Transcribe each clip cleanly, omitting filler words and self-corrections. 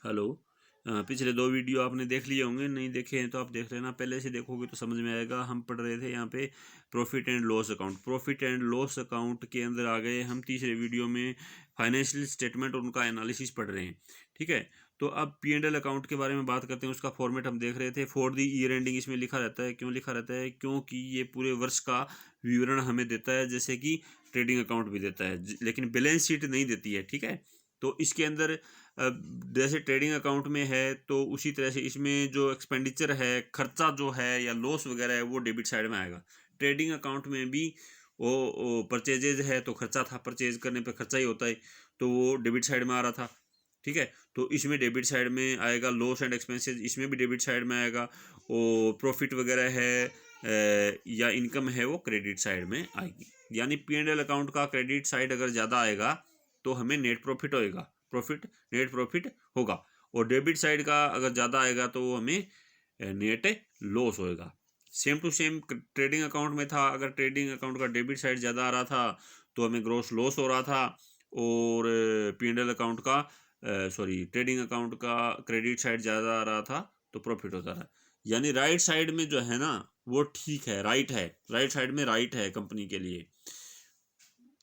Hello. पिछले दो video आपने देख लिए होंगे, नहीं देखे हैं तो आप देख लेना, पहले से देखोगे तो समझ में आएगा। हम पढ़ रहे थे यहाँ पे profit and loss account. Profit and loss account के अंदर आ गए हम तीसरे वीडियो में फाइनेंशियल स्टेटमेंट और उनका एनालिसिस पढ़ रहे हैं। ठीक है, तो अब पी एंड एल अकाउंट के बारे में बात करते हैं। उसका फॉर्मेट हम देख रहे थे, फॉर दी ईयर एंडिंग इसमें लिखा रहता है। क्यों लिखा रहता है? क्योंकि ये पूरे वर्ष का विवरण हमें देता है, जैसे कि ट्रेडिंग अकाउंट भी देता है, लेकिन बैलेंस शीट नहीं देती है। ठीक है, तो इसके अंदर जैसे ट्रेडिंग अकाउंट में है तो उसी तरह से इसमें जो एक्सपेंडिचर है, खर्चा जो है या लॉस वगैरह है, वो डेबिट साइड में आएगा। ट्रेडिंग अकाउंट में भी वो परचेजेज है तो खर्चा था, परचेज करने पे खर्चा ही होता है, तो वो डेबिट साइड में आ रहा था। ठीक है, तो इसमें डेबिट साइड में आएगा। लॉस एंड एक्सपेंसेस इसमें भी डेबिट साइड में आएगा। और प्रॉफिट वगैरह है या इनकम है, वो क्रेडिट साइड में आएगी। यानी पी एंड एल अकाउंट का क्रेडिट साइड अगर ज़्यादा आएगा तो हमें नेट प्रॉफिट होएगा, नेट प्रॉफिट होगा। और डेबिट साइड का अगर ज़्यादा आएगा तो वो हमें नेट लॉस होएगा। Same to same trading account में था, अगर ट्रेडिंग अकाउंट का डेबिट साइड ज़्यादा आ रहा था तो हमें ग्रॉस लॉस हो रहा था। और पी एंड एल अकाउंट का ट्रेडिंग अकाउंट का क्रेडिट साइड ज़्यादा आ रहा था तो प्रॉफिट होता रहा। यानी राइट साइड में जो है ना, वो ठीक है, राइट है, राइट साइड में राइट है कंपनी के लिए।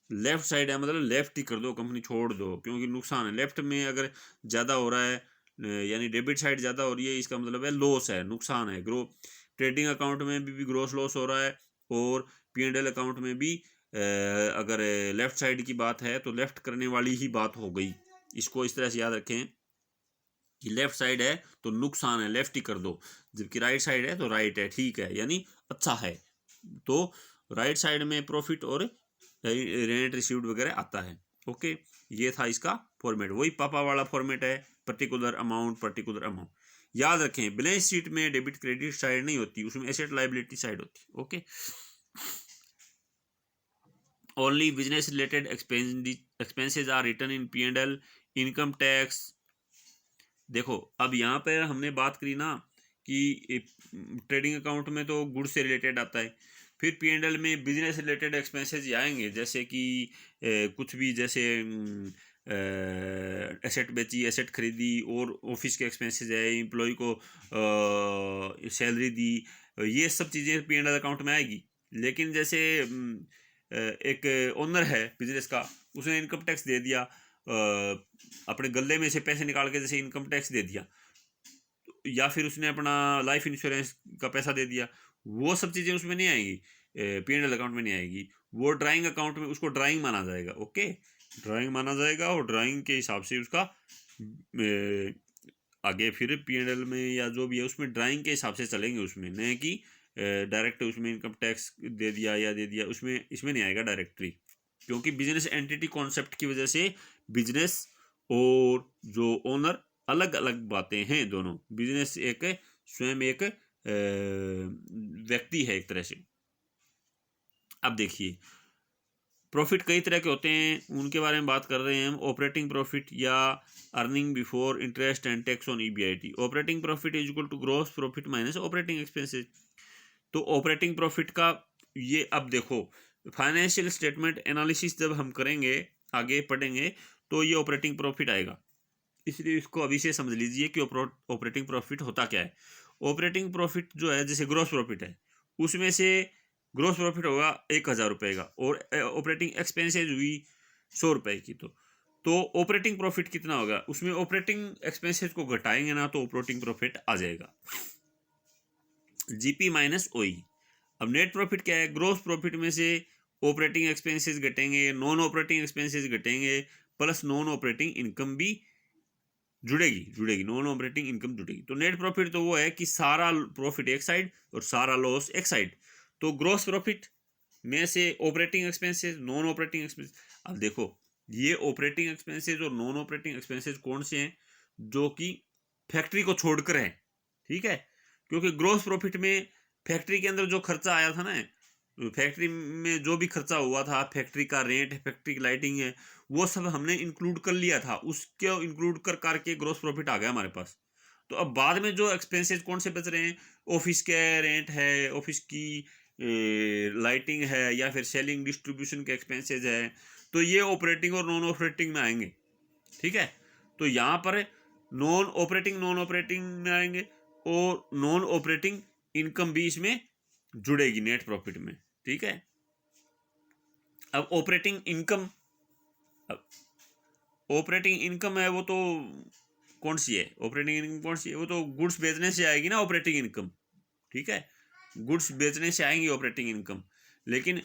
लेफ्ट साइड है मतलब लेफ्ट ही कर दो, कंपनी छोड़ दो, क्योंकि नुकसान है। लेफ्ट में अगर ज़्यादा हो रहा है यानी डेबिट साइड ज़्यादा हो रही है, इसका मतलब है लॉस है, नुकसान है। ट्रेडिंग अकाउंट में भी ग्रोस लॉस हो रहा है। और पी एंड एल अकाउंट में भी अगर लेफ्ट साइड की बात है तो लेफ्ट करने वाली ही बात हो गई। इसको इस तरह से याद रखें कि लेफ्ट साइड है तो नुकसान है, लेफ्ट ही कर दो, जबकि राइट साइड है तो राइट है, ठीक है, यानी अच्छा है। तो राइट साइड में प्रॉफिट और रेंट रिसीव्ड वगैरह आता है। ओके, ये था इसका फॉर्मेट, वही पापा वाला फॉर्मेट है, पर्टिकुलर अमाउंट पर्टिकुलर अमाउंट। याद रखें, बैलेंस शीट में डेबिट क्रेडिट साइड नहीं होती, उसमें एसेट लायबिलिटी साइड होती है। Okay, only business related expenses are return in P and L. Income tax, देखो अब यहाँ पर हमने बात करी ना कि ट्रेडिंग अकाउंट में तो गुड्स से रिलेटेड आता है, फिर पी एंड एल में बिजनेस रिलेटेड एक्सपेंसेस आएंगे, जैसे कि कुछ भी, जैसे एसेट बेची, एसेट खरीदी, और ऑफिस के एक्सपेंसेस है, एम्प्लॉय को सैलरी दी, ये सब चीज़ें पी एंड एल अकाउंट में आएगी। लेकिन जैसे एक ओनर है बिजनेस का, उसने इनकम टैक्स दे दिया, अपने गले में से पैसे निकाल के जैसे इनकम टैक्स दे दिया, या फिर उसने अपना लाइफ इंश्योरेंस का पैसा दे दिया, वो सब चीज़ें उसमें नहीं आएंगी, पी एंड एल अकाउंट में नहीं आएगी। वो ड्राइंग अकाउंट में, उसको ड्राइंग माना जाएगा। ओके, ड्राइंग माना जाएगा, और ड्राइंग के हिसाब से उसका आगे फिर पी एंड एल में या जो भी है उसमें ड्राइंग के हिसाब से चलेंगे, उसमें नहीं कि डायरेक्ट उसमें इनकम टैक्स दे दिया या दे दिया, उसमें इसमें नहीं आएगा डायरेक्टली। क्योंकि बिजनेस एंटिटी कॉन्सेप्ट की वजह से बिजनेस और जो ओनर अलग अलग बातें हैं दोनों। बिजनेस एक स्वयं एक व्यक्ति है एक तरह से। अब देखिए, प्रॉफिट कई तरह के होते हैं, उनके बारे में बात कर रहे हैं हम। ऑपरेटिंग प्रॉफिट या earning before interest and tax on EBIT. Operating profit is equal to gross profit minus operating expenses. तो ऑपरेटिंग प्रॉफिट का ये, अब देखो, फाइनेंशियल स्टेटमेंट एनालिसिस जब हम करेंगे, आगे पढ़ेंगे, तो ये ऑपरेटिंग प्रॉफिट आएगा। इसलिए इसको अभी से समझ लीजिए कि ऑपरेटिंग प्रॉफिट होता क्या है। ऑपरेटिंग प्रॉफिट जो है, जैसे ग्रॉस प्रॉफिट है, उसमें से ग्रॉस प्रॉफिट होगा 1,000 रुपये का, और ऑपरेटिंग एक्सपेंसेज हुई 100 रुपये की, तो ऑपरेटिंग प्रॉफिट कितना होगा? उसमें ऑपरेटिंग एक्सपेंसेज को घटाएंगे ना तो ऑपरेटिंग प्रॉफिट आ जाएगा, जीपी माइनस ओई। अब नेट प्रॉफिट क्या है? ग्रॉस प्रॉफिट में से ऑपरेटिंग एक्सपेंसेस घटेंगे, नॉन ऑपरेटिंग एक्सपेंसेस घटेंगे, प्लस नॉन ऑपरेटिंग इनकम भी जुड़ेगी, नॉन ऑपरेटिंग इनकम जुड़ेगी। तो नेट प्रॉफिट तो वो है कि सारा प्रॉफिट एक साइड और सारा लॉस एक साइड। तो ग्रॉस प्रॉफिट में से operating expenses, non operating expenses. अब देखो, ये ऑपरेटिंग एक्सपेंसेस और नॉन ऑपरेटिंग एक्सपेंसेस कौन से हैं? जो कि फैक्ट्री को छोड़कर हैं। ठीक है, क्योंकि ग्रॉस प्रॉफिट में फैक्ट्री के अंदर जो खर्चा आया था ना, फैक्ट्री में जो भी खर्चा हुआ था, फैक्ट्री का रेंट है, फैक्ट्री की लाइटिंग है, वो सब हमने इंक्लूड कर लिया था। उसके इंक्लूड कर करके ग्रॉस प्रॉफिट आ गया हमारे पास। तो अब बाद में जो एक्सपेंसेस कौन से बच रहे हैं? ऑफिस के रेंट है, ऑफिस की लाइटिंग है, या फिर सेलिंग डिस्ट्रीब्यूशन के एक्सपेंसेस है, तो ये ऑपरेटिंग और नॉन ऑपरेटिंग में आएंगे। ठीक है, तो यहाँ पर नॉन ऑपरेटिंग में आएंगे, और नॉन ऑपरेटिंग इनकम भी इसमें जुड़ेगी नेट प्रॉफिट में, ठीक है। अब ऑपरेटिंग इनकम है वो तो कौन सी है, ऑपरेटिंग इनकम कौन सी है, वो तो गुड्स बेचने से आएगी ना ऑपरेटिंग इनकम, ठीक है। गुड्स बेचने से आएंगी ऑपरेटिंग इनकम, लेकिन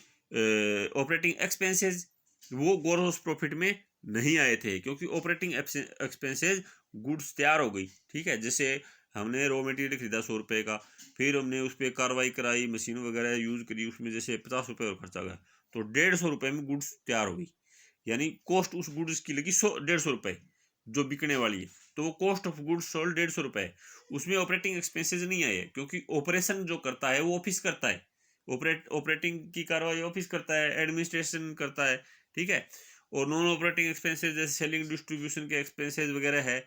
ऑपरेटिंग एक्सपेंसेस वो ग्रॉस प्रॉफिट में नहीं आए थे, क्योंकि ऑपरेटिंग एक्सपेंसेस गुड्स तैयार हो गई, ठीक है। जैसे हमने रॉ मटेरियल खरीदा 100 रुपये का, फिर हमने उस पर कार्रवाई कराई, मशीन वगैरह यूज़ करी, उसमें जैसे 50 रुपये और खर्चा गया, तो 150 रुपये में गुड्स तैयार हो गई, यानी कॉस्ट उस गुड्स की लगी 150 रुपये जो बिकने वाली है, तो वो कॉस्ट ऑफ गुड्स सोल्ड 150 रुपये है। उसमें ऑपरेटिंग एक्सपेंसेस नहीं आए, क्योंकि ऑपरेशन जो करता है वो ऑफिस करता है, ऑपरेटिंग की कार्रवाई ऑफिस करता है, एडमिनिस्ट्रेशन करता है, ठीक है। और नॉन ऑपरेटिंग एक्सपेंसेस जैसे सेलिंग डिस्ट्रीब्यूशन के एक्सपेंसेस वगैरह है,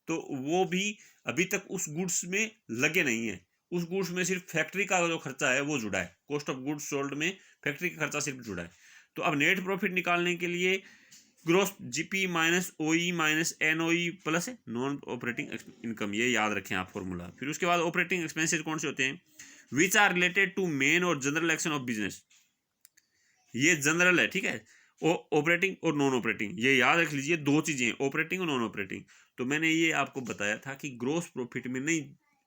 तो वो भी अभी तक उस गुड्स में लगे नहीं है। उस गुड्स में सिर्फ फैक्ट्री का जो खर्चा है वो जुड़ा है, कॉस्ट ऑफ गुड्स सोल्ड में फैक्ट्री का खर्चा सिर्फ जुड़ा है। तो अब नेट प्रॉफिट निकालने के लिए gross GP minus OE minus NOE plus non operating income, ये याद रखें आप फॉर्मूला। फिर उसके बाद ऑपरेटिंग एक्सपेंसेस कौन से होते हैं, which are related to main और जनरल एक्शन ऑफ बिजनेस, ये जनरल है, ठीक है। ऑपरेटिंग और नॉन ऑपरेटिंग, ये याद रख लीजिए, दो चीजें हैं, ऑपरेटिंग और नॉन ऑपरेटिंग। तो मैंने ये आपको बताया था कि ग्रोस प्रॉफिट में नहीं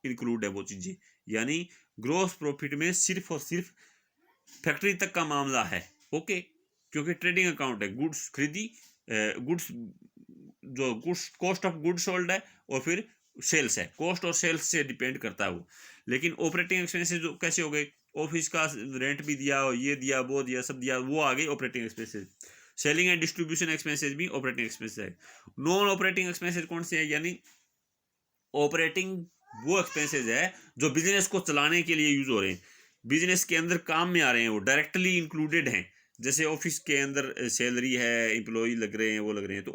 इंक्लूड है वो चीजें, यानी ग्रोस प्रॉफिट में सिर्फ और सिर्फ फैक्ट्री तक का मामला है, ओके। क्योंकि ट्रेडिंग अकाउंट है, गुड्स खरीदी, गुड्स जो goods cost of goods sold है, और फिर सेल्स है, कॉस्ट और सेल्स से डिपेंड करता है वो। लेकिन ऑपरेटिंग एक्सपेंसेस जो कैसे हो गए, ऑफिस का रेंट भी दिया, ये दिया, वो दिया, सब दिया, वो आ गई operating expenses. Selling and distribution expenses भी ऑपरेटिंग एक्सपेंसेस है। नॉन ऑपरेटिंग एक्सपेंसेस कौन से है, यानी ऑपरेटिंग वो एक्सपेंसेस है जो बिजनेस को चलाने के लिए यूज हो रहे हैं, बिजनेस के अंदर काम में आ रहे हैं, वो डायरेक्टली इंक्लूडेड हैं। जैसे ऑफिस के अंदर सैलरी है, एम्प्लॉय लग रहे हैं, वो लग रहे हैं, तो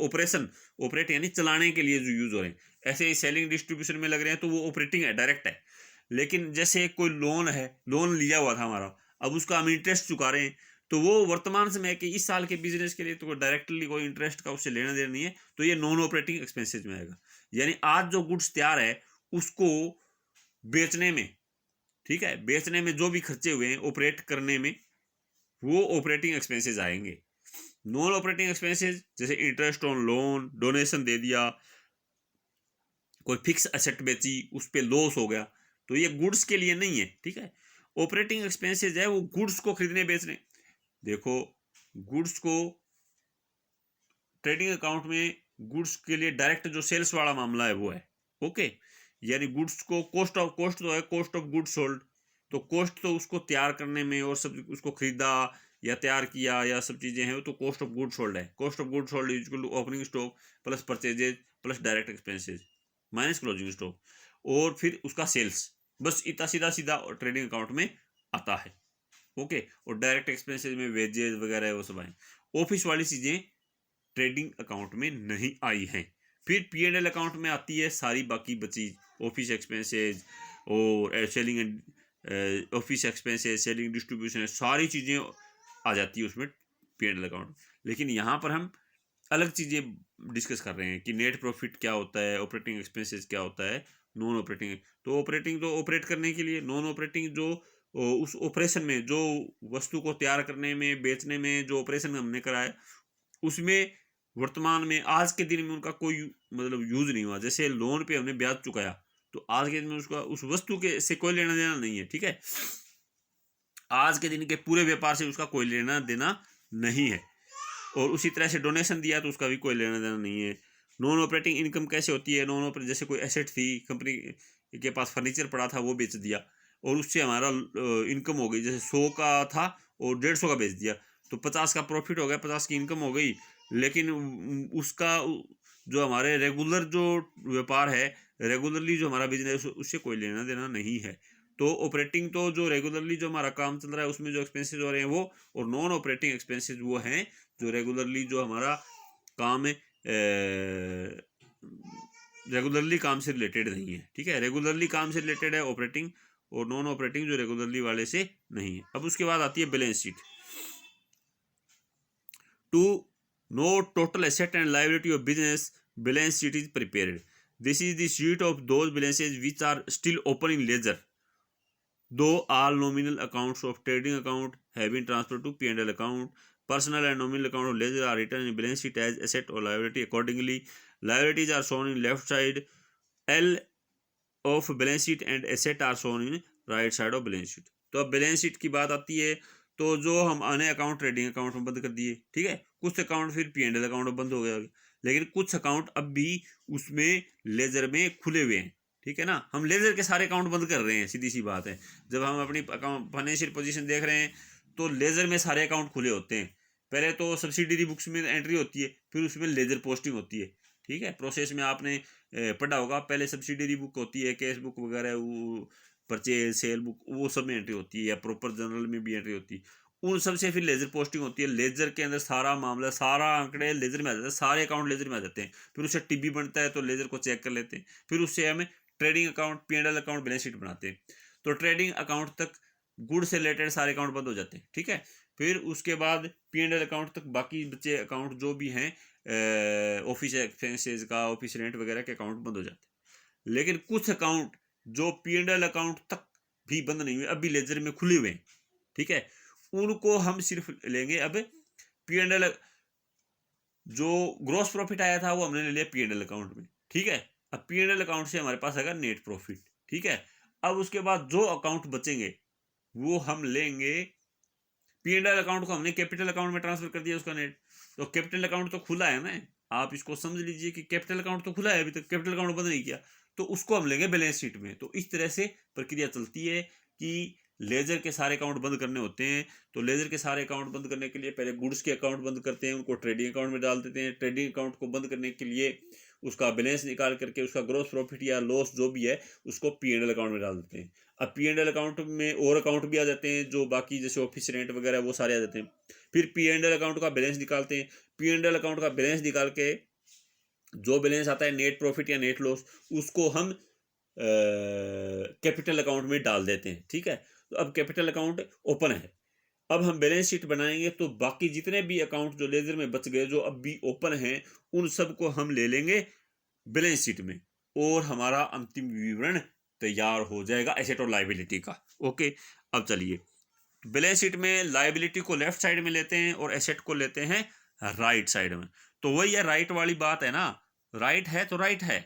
ऑपरेट यानी चलाने के लिए जो यूज हो रहे हैं। ऐसे ही सेलिंग डिस्ट्रीब्यूशन में लग रहे हैं, तो वो ऑपरेटिंग है, डायरेक्ट है। लेकिन जैसे कोई लोन है, लोन लिया हुआ था हमारा, अब उसका हम इंटरेस्ट चुका रहे हैं, तो वो वर्तमान समय के इस साल के बिजनेस के लिए तो डायरेक्टली कोई इंटरेस्ट का उससे लेना देना नहीं है, तो ये नॉन ऑपरेटिंग एक्सपेंसेज में आएगा। यानी आज जो गुड्स तैयार है उसको बेचने में, ठीक है, बेचने में जो भी खर्चे हुए हैं ऑपरेट करने में, वो ऑपरेटिंग एक्सपेंसेस आएंगे। नॉन ऑपरेटिंग एक्सपेंसेस जैसे इंटरेस्ट ऑन लोन, डोनेशन दे दिया, कोई फिक्स एसेट बेची, उस पर लॉस हो गया, तो ये गुड्स के लिए नहीं है, ठीक है। ऑपरेटिंग एक्सपेंसेस है वो गुड्स को खरीदने बेचने, देखो गुड्स को ट्रेडिंग अकाउंट में गुड्स के लिए डायरेक्ट जो सेल्स वाला मामला है वो है, ओके। यानी गुड्स को कॉस्ट तो है, कॉस्ट ऑफ गुड्स सोल्ड, तो कॉस्ट तो उसको तैयार करने में और सब उसको खरीदा या तैयार किया या सब चीजें हैं, तो कॉस्ट ऑफ गुड्स सोल्ड है। Cost of goods sold is equal to opening stock plus purchases plus direct expenses minus closing stock, और फिर उसका सेल्स, बस इतना सीधा सीधा ट्रेडिंग अकाउंट में आता है, ओके। और डायरेक्ट एक्सपेंसेज में वेजेस वगैरह वो सब आए। ऑफिस वाली चीजें ट्रेडिंग अकाउंट में नहीं आई हैं। फिर P&L अकाउंट में आती है सारी बाकी बची ऑफिस एक्सपेंसेज और selling and office expenses, selling distribution, सारी चीज़ें आ जाती है उसमें P&L अकाउंट। लेकिन यहाँ पर हम अलग चीज़ें डिस्कस कर रहे हैं कि नेट प्रॉफिट क्या होता है, ऑपरेटिंग एक्सपेंसेस क्या होता है, नॉन ऑपरेटिंग। तो ऑपरेटिंग तो ऑपरेट करने के लिए, नॉन ऑपरेटिंग जो उस ऑपरेशन में जो वस्तु को तैयार करने में, बेचने में जो ऑपरेशन हमने कराया, उसमें वर्तमान में आज के दिन में उनका कोई मतलब यूज नहीं हुआ। जैसे लोन पे हमने ब्याज चुकाया, तो आज के दिन में उसका उस वस्तु के से कोई लेना देना नहीं है, ठीक है। आज के दिन के पूरे व्यापार से उसका कोई लेना देना नहीं है। और उसी तरह से डोनेशन दिया तो उसका भी कोई लेना देना नहीं है। नॉन ऑपरेटिंग इनकम कैसे होती है, नॉन ऑपरेटिंग जैसे कोई एसेट थी, कंपनी के पास फर्नीचर पड़ा था वो बेच दिया, और उससे हमारा इनकम हो गई, जैसे 100 का था और 150 का बेच दिया, तो 50 का प्रॉफिट हो गया, 50 की इनकम हो गई। लेकिन उसका जो हमारे रेगुलर जो व्यापार है, रेगुलरली जो हमारा बिजनेस, उससे कोई लेना देना नहीं है। तो ऑपरेटिंग तो जो रेगुलरली जो हमारा काम चल रहा है उसमें जो एक्सपेंसेस हो रहे हैं वो, और नॉन ऑपरेटिंग एक्सपेंसेस वो हैं जो रेगुलरली जो हमारा काम है, रेगुलरली काम से रिलेटेड नहीं है, ठीक है। रेगुलरली काम से रिलेटेड है ऑपरेटिंग, और नॉन ऑपरेटिंग जो रेगुलरली वाले से नहीं है। अब उसके बाद आती है balance sheet. To know total asset and liability of business, balance sheet is prepared. This is the sheet of those balances which are still open in ledger दो all nominal accounts of trading account have been transferred to P&L account. Personal and nominal account of ledger are written in balance sheet as asset or liability accordingly. Liabilities are shown in left side L of balance sheet and asset are shown in right side of balance sheet. तो अब balance sheet की बात आती है तो जो हम आने अकाउंट ट्रेडिंग अकाउंट में बंद कर दिए, ठीक है, कुछ अकाउंट फिर P&L अकाउंट में बंद हो गया, लेकिन कुछ अकाउंट अब भी उसमें लेजर में खुले हुए हैं, ठीक है ना। हम लेजर के सारे अकाउंट बंद कर रहे हैं, सीधी सी बात है। जब हम अपनी अकाउंट फाइनेंशियल पोजीशन देख रहे हैं तो लेजर में सारे अकाउंट खुले होते हैं। पहले तो सब्सिडरी बुक्स में एंट्री होती है, फिर उसमें लेजर पोस्टिंग होती है, ठीक है। प्रोसेस में आपने पढ़ा होगा, पहले सब्सिडरी बुक होती है, कैश बुक वगैरह, वो परचेज सेल बुक, वो सब में एंट्री होती है, या प्रॉपर जनरल में भी एंट्री होती है। उन सब से फिर लेजर पोस्टिंग होती है। लेजर के अंदर सारा मामला, सारा आंकड़े लेजर में आ जाते हैं, सारे अकाउंट लेजर में आ जाते हैं। फिर उससे टीबी बनता है तो लेजर को चेक कर लेते हैं, फिर उससे हमें trading account P&L account balance sheet बनाते हैं। तो ट्रेडिंग अकाउंट तक गुड से रिलेटेड सारे अकाउंट बंद हो जाते हैं, ठीक है। फिर उसके बाद P&L अकाउंट तक बाकी बचे अकाउंट जो भी हैं, ऑफिस एक्सपेंसेस का, ऑफिस रेंट वगैरह के अकाउंट बंद हो जाते हैं। लेकिन कुछ अकाउंट जो P&L अकाउंट तक भी बंद नहीं हुए, अभी लेजर में खुले हुए हैं, ठीक है, उनको हम सिर्फ लेंगे अब P&L। जो ग्रॉस प्रॉफिट आया था वो हमने ले लिया P&L अकाउंट में, ठीक है। अब P&L अकाउंट से हमारे पास आएगा नेट प्रॉफिट, ठीक है। अब उसके बाद जो अकाउंट बचेंगे वो हम लेंगे, P&L अकाउंट को हमने कैपिटल अकाउंट में ट्रांसफर कर दिया उसका नेट, तो कैपिटल अकाउंट तो खुला है ना, आप इसको समझ लीजिए कि कैपिटल अकाउंट तो खुला है, अभी तक कैपिटल अकाउंट बंद नहीं किया, तो उसको हम लेंगे बैलेंस शीट में। तो इस तरह से प्रक्रिया चलती है कि लेजर के सारे अकाउंट बंद करने होते हैं। तो लेजर के सारे अकाउंट बंद करने के लिए पहले गुड्स के अकाउंट बंद करते हैं, उनको ट्रेडिंग अकाउंट में डाल देते हैं। ट्रेडिंग अकाउंट को बंद करने के लिए उसका बैलेंस निकाल करके उसका ग्रॉस प्रॉफिट या लॉस जो भी है उसको P&L अकाउंट में डाल देते हैं। अब P&L अकाउंट में और अकाउंट भी आ जाते हैं, जो बाकी जैसे ऑफिस रेंट वगैरह वो सारे आ जाते हैं। फिर P&L अकाउंट का बैलेंस निकालते हैं। P&L अकाउंट का बैलेंस निकाल के जो बैलेंस आता है नेट प्रॉफिट या नेट लॉस, उसको हम कैपिटल अकाउंट में डाल देते हैं, ठीक है। तो अब कैपिटल अकाउंट ओपन है। अब हम बैलेंस शीट बनाएंगे तो बाकी जितने भी अकाउंट जो लेजर में बच गए, जो अब भी ओपन हैं, उन सब को हम ले लेंगे बैलेंस शीट में, और हमारा अंतिम विवरण तैयार हो जाएगा एसेट और लायबिलिटी का। ओके, अब चलिए बैलेंस शीट में लायबिलिटी को लेफ्ट साइड में लेते हैं और एसेट को लेते हैं राइट साइड में। तो वही है राइट वाली बात है ना, राइट है तो राइट है।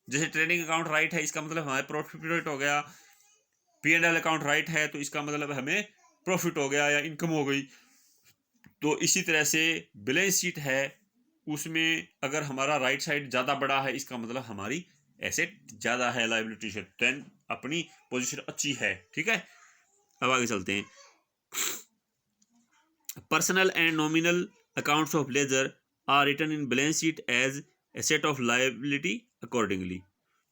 जैसे ट्रेडिंग अकाउंट राइट है, इसका मतलब हमारे प्रॉफिट हो गया। P&L अकाउंट राइट है तो इसका मतलब हमें प्रॉफिट हो गया या इनकम हो गई। तो इसी तरह से बैलेंस शीट है, उसमें अगर हमारा राइट साइड ज़्यादा बड़ा है, इसका मतलब हमारी एसेट ज़्यादा है लायबिलिटी से, देन अपनी पोजीशन अच्छी है, ठीक है। अब आगे चलते हैं। Personal and nominal accounts of ledger are written in balance sheet as asset of liability accordingly.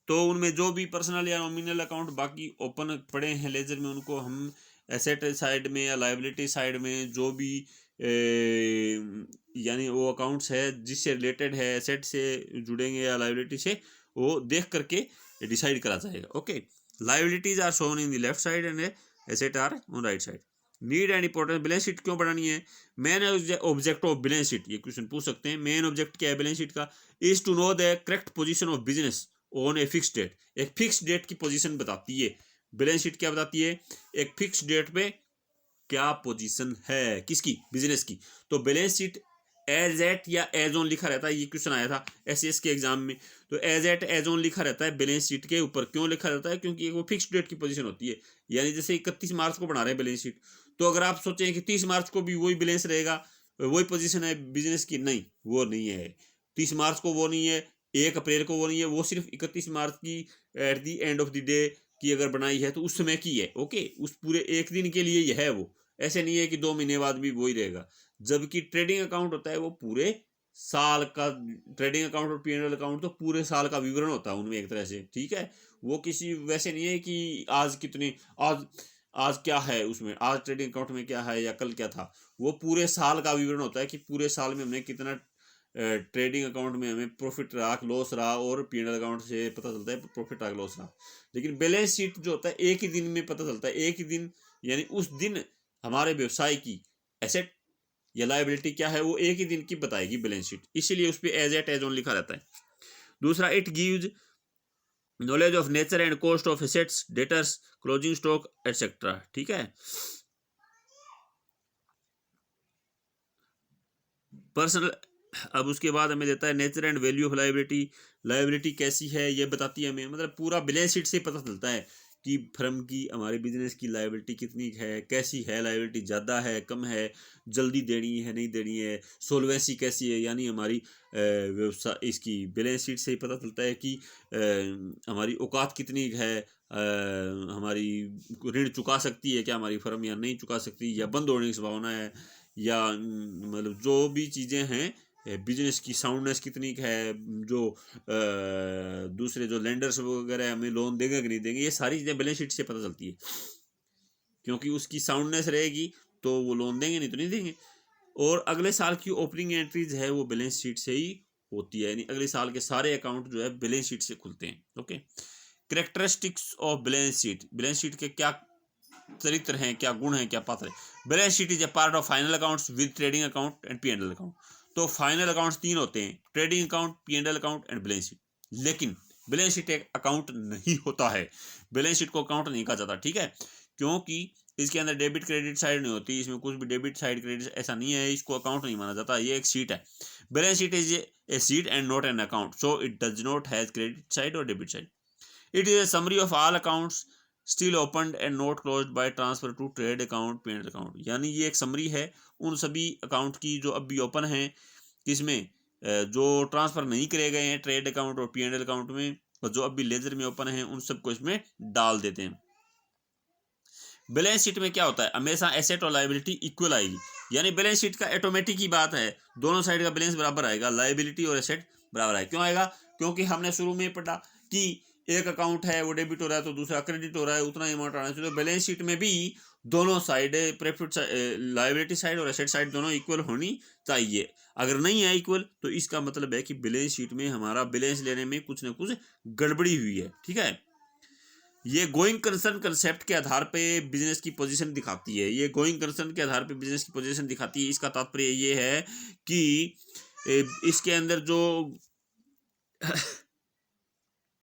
तो उनमें जो भी पर्सनल या नॉमिनल अकाउंट बाकी ओपन पड़े हैं लेजर में, उनको हम एसेट साइड में या लायबिलिटी साइड में जो भी यानी वो अकाउंट्स है जिससे रिलेटेड है, एसेट से जुड़ेंगे या लायबिलिटी से, वो देख करके डिसाइड करा जाएगा। Okay, liabilities are shown in the left side and asset are on right side. Need and importance, balance sheet क्यों बनानी है? Main object of balance sheet, ये क्वेश्चन पूछ सकते हैं। मेन ऑब्जेक्ट क्या है बैलेंस शीट का? Is to know the correct position of business on a fix date. एक फिक्स डेट की पोजीशन बताती है बैलेंस शीट। क्या बताती है? एक फिक्स डेट पे क्या पोजीशन है किसकी? बिजनेस की। तो बैलेंस शीट एज एट या एज ऑन लिखा रहता है, ये क्वेश्चन आया था एसएस के एग्जाम में। तो एज एट एज ऑन लिखा रहता है बैलेंस शीट के ऊपर। क्यों लिखा रहता है? क्योंकि वो फिक्स डेट की पोजीशन होती है। यानी जैसे 31 मार्च को बना रहे हैं बैलेंस शीट, तो अगर आप सोचें कि 30 मार्च को भी वही बैलेंस रहेगा, वही पोजीशन है बिजनेस की, नहीं, वो नहीं है। 30 मार्च को वो नहीं है, 1 अप्रैल को वो नहीं है, वो सिर्फ 31 मार्च की at the end of the day की अगर बनाई है तो उस समय की है। ओके, उस पूरे एक दिन के लिए यह है वो, ऐसे नहीं है कि 2 महीने बाद भी वही रहेगा। जबकि ट्रेडिंग अकाउंट होता है वो पूरे साल का, ट्रेडिंग अकाउंट और P&L अकाउंट तो पूरे साल का विवरण होता है उनमें एक तरह से, ठीक है। वो किसी वैसे नहीं है कि आज कितनी, आज क्या है उसमें, आज ट्रेडिंग अकाउंट में क्या है या कल क्या था। वो पूरे साल का विवरण होता है कि पूरे साल में हमने कितना ट्रेडिंग अकाउंट में हमें प्रॉफिट रहा, लॉस रहा, और P&L अकाउंट से पता चलता है प्रॉफिट रहा, लॉस रहा। लेकिन बैलेंस शीट जो होता है एक ही दिन में पता चलता है। एक ही दिन यानी उस दिन हमारे व्यवसाय की एसेट या लायबिलिटी क्या है वो एक ही दिन की बताएगी बैलेंस शीट, इसीलिए उस पर एज एट एज ऑन लिखा रहता है। दूसरा, it gives knowledge of nature and cost of assets, debtors, closing stock etcetera. ठीक है। पर्सनल, अब उसके बाद हमें देता है nature and value of liability. Liability कैसी है ये बताती है हमें, मतलब पूरा बैलेंस शीट से पता चलता है कि फर्म की, हमारे बिजनेस की लाइबिलिटी कितनी है, कैसी है, लाइबिलिटी ज़्यादा है, कम है, जल्दी देनी है, नहीं देनी है, सोल्वेंसी कैसी है, यानी हमारी व्यवसाय, इसकी बैलेंस शीट से ही पता चलता है कि हमारी औकात कितनी है, हमारी ऋण चुका सकती है क्या हमारी फर्म, या नहीं चुका सकती, या बंद होने की संभावना है, या मतलब जो भी चीज़ें हैं, बिजनेस की साउंडनेस कितनी है, जो दूसरे जो लेंडर्स वगैरह हमें लोन देंगे कि नहीं देंगे, ये सारी चीज़ें बैलेंस शीट से पता चलती है, क्योंकि उसकी साउंडनेस रहेगी तो वो लोन देंगे, नहीं तो नहीं देंगे। और अगले साल की ओपनिंग एंट्रीज है वो बैलेंस शीट से ही होती है, यानी अगले साल के सारे अकाउंट जो है बैलेंस शीट से खुलते हैं। Okay. Characteristics of balance sheet, balance sheet के क्या चरित्र हैं, क्या गुण हैं, क्या पात्र है। Balance sheet is A part of final accounts with trading account and P&L account. तो फाइनल अकाउंट्स 3 होते हैं, trading account, P&L account and balance sheet. लेकिन बैलेंस शीट एक अकाउंट नहीं होता है, बैलेंस शीट को अकाउंट नहीं कहा जाता। ठीक है, क्योंकि इसके अंदर डेबिट क्रेडिट साइड नहीं होती, इसमें कुछ भी डेबिट साइड क्रेडिट ऐसा नहीं है, इसको अकाउंट नहीं माना जाता, ये एक शीट है। Balance sheet is a sheet and not an account, so it does not has credit side और debit side. It is a summary of all accounts still open and not closed by transfer to trade account, P&L account. यानी ये एक summary है उन सभी account की जो अब भी ओपन हैं, किसमें, जो ट्रांसफर नहीं करे गए हैं ट्रेड अकाउंट और P&L अकाउंट में, और जो अब भी लेजर में ओपन हैं उन सबको इसमें डाल देते हैं। बैलेंस शीट में क्या होता है, हमेशा एसेट और लायबिलिटी इक्वल आएगी, यानी बैलेंस शीट का ऑटोमेटिक ही बात है, दोनों साइड का बैलेंस बराबर आएगा, लायबिलिटी और एसेट बराबर आएगा। क्यों आएगा, क्योंकि हमने शुरू में पढ़ा कि एक अकाउंट है वो डेबिट हो रहा है तो दूसरा क्रेडिट हो रहा है, उतना ही अमाउंट आना चाहिए। तो बैलेंस शीट में भी दोनों साइड, प्रॉफिट लायबिलिटी साइड और एसेट साइड दोनों इक्वल होनी चाहिए। अगर नहीं है इक्वल तो इसका मतलब है कि बैलेंस शीट में हमारा बैलेंस लेने में कुछ ना कुछ गड़बड़ी हुई है। ठीक है, ये गोइंग कंसर्न कंसेप्ट के आधार पे बिजनेस की पोजीशन दिखाती है, ये गोइंग कंसर्न के आधार पे बिजनेस की पोजीशन दिखाती है। इसका तात्पर्य ये है कि इसके अंदर जो